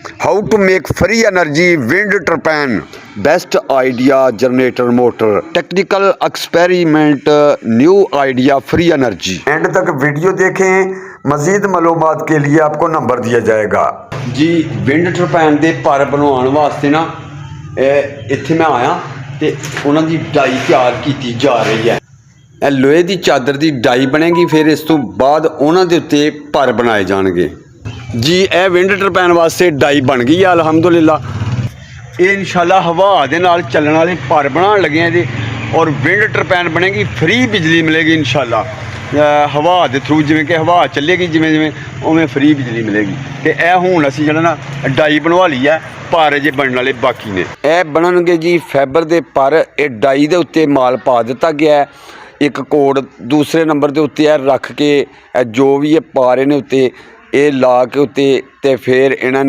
How to make free energy wind turbine, best idea generator motor, technical experiment, new idea free energy. End तक video देखें, मजीद मालूमात के लिए आपको नंबर दिया जाएगा जी। विंड टर्बाइन के पर बनवाने वास्ते ना इत्थे मैं आया तो उन्हों की डाई तैयार की जा रही है। लोहे की चादर की डाई बनेगी, फिर इस तो बाद उन्हों के उत्ते पर बनाए जाएंगे जी। यह विंड टर्बाइन वास्ते डाई बन गई है अलहमदुलिल्लाह। ये इंशाल्लाह हवा दे नाल चलने वाले पर बना लगे हैं जी। और विंड टर्बाइन बनेगी, फ्री बिजली मिलेगी इंशाल्लाह। हवा के थ्रू जिमें कि हवा चलेगी जिमें जिमें उमें फ्री बिजली मिलेगी। तो यह हूँ असी जो ना डाई बनवा ली है, पर जे बनने वाले बाकी ने। यह बननगे जी फाइबर के पर। यह डाई के उत्ते माल पा दिता गया है, एक कोड दूसरे नंबर के उत्ते रख के जो भी ये पा रहे ने उत्ते ये ला के उत्ते ते फिर इन्होंने